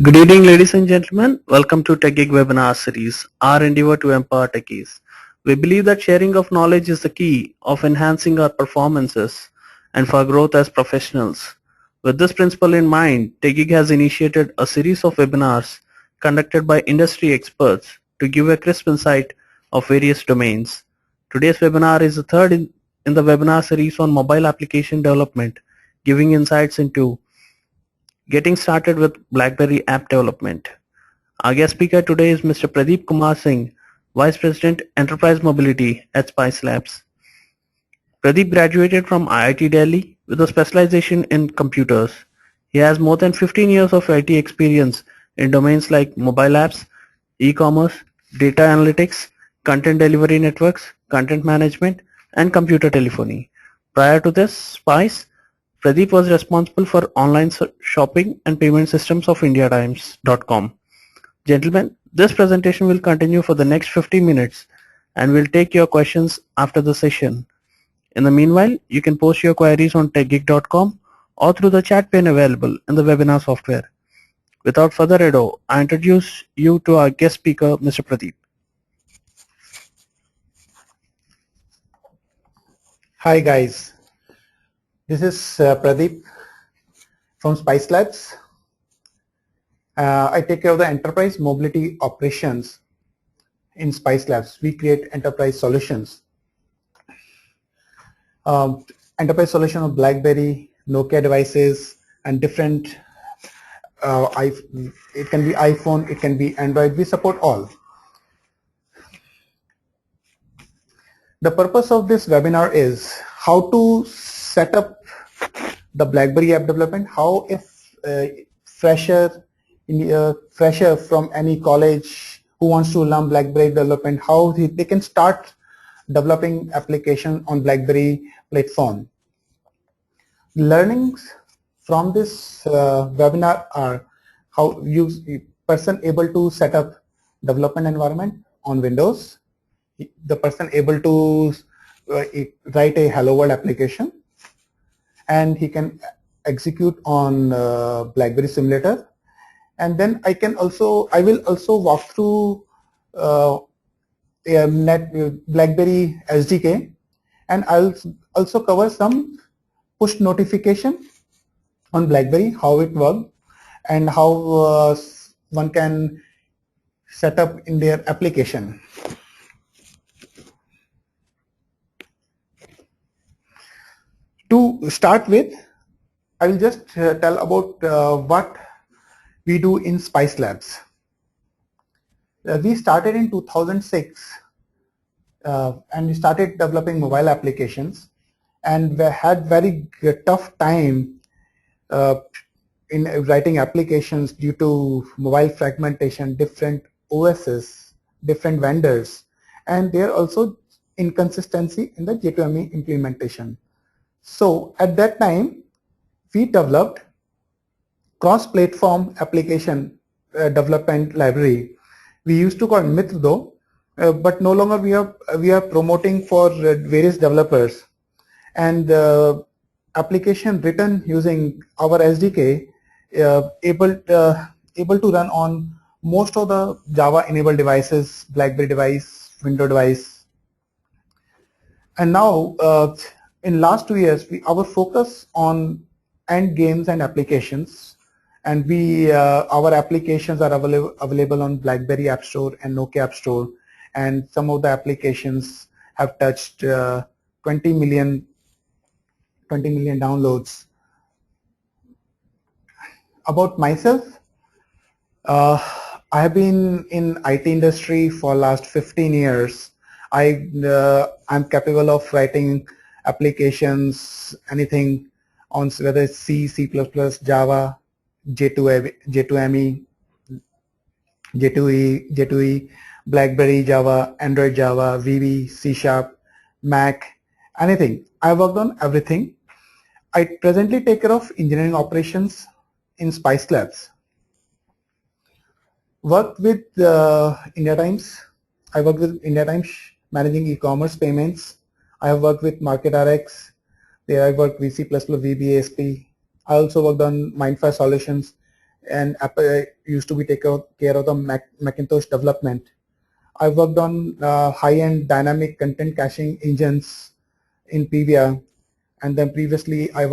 Good evening, ladies and gentlemen. Welcome to TechGig webinar series, our endeavor to empower techies. We believe that sharing of knowledge is the key of enhancing our performances and for growth as professionals. With this principle in mind, TechGig has initiated a series of webinars conducted by industry experts to give a crisp insight of various domains. Today's webinar is the third in the webinar series on mobile application development, giving insights into getting started with BlackBerry app development. Our guest speaker today is Mr. Pradeep Kumar Singh, Vice President Enterprise Mobility at Spice Labs. Pradeep graduated from IIT Delhi with a specialization in computers. He has more than 15 years of IT experience in domains like mobile apps, e-commerce, data analytics, content delivery networks, content management, and computer telephony. Prior to this, Spice, Pradeep was responsible for online shopping and payment systems of IndiaTimes.com. Gentlemen, this presentation will continue for the next 50 minutes and we'll take your questions after the session. In the meanwhile, you can post your queries on techgeek.com or through the chat pane available in the webinar software. Without further ado, I introduce you to our guest speaker, Mr. Pradeep. Hi guys, this is Pradeep from Spice Labs. I take care of the enterprise mobility operations in Spice Labs. We create enterprise solutions. Enterprise solution of BlackBerry, Nokia devices, and different. It can be iPhone, it can be Android. We support all. The purpose of this webinar is how to set up the BlackBerry app development. How if fresher from any college who wants to learn BlackBerry development, how they can start developing application on BlackBerry platform. Learnings from this webinar are how person able to set up development environment on Windows, the person able to write a Hello World application, and he can execute on BlackBerry simulator. And then I will also walk through BlackBerry SDK, and I'll also cover some push notification on BlackBerry, how it works and how one can set up in their application. To start with, I will just tell about what we do in Spice Labs. We started in 2006 and we started developing mobile applications, and we had very tough time in writing applications due to mobile fragmentation, different OSs, different vendors, and there also inconsistency in the J2ME implementation. So at that time, we developed cross-platform application development library. We used to call it Mitra, but no longer we are promoting for various developers, and application written using our SDK able to run on most of the Java enabled devices, BlackBerry device, Windows device. And now in last 2 years, our focus on end games and applications, and our applications are available on BlackBerry App Store and Nokia App Store, and some of the applications have touched 20 million downloads. About myself, I have been in IT industry for last 15 years. I'm capable of writing applications, anything on whether it's C, C++, Java, J2ME, J2E, BlackBerry Java, Android Java, VB, C#, Mac, anything. I worked on everything. I presently take care of engineering operations in Spice Labs. Worked with India Times. I worked with India Times managing e-commerce payments. I have worked with MarketRx. There I worked with C++, VB, ASP. I also worked on Mindfire Solutions and Apple used to be take care of the Macintosh development. I worked on high-end dynamic content caching engines in PVR, and then previously I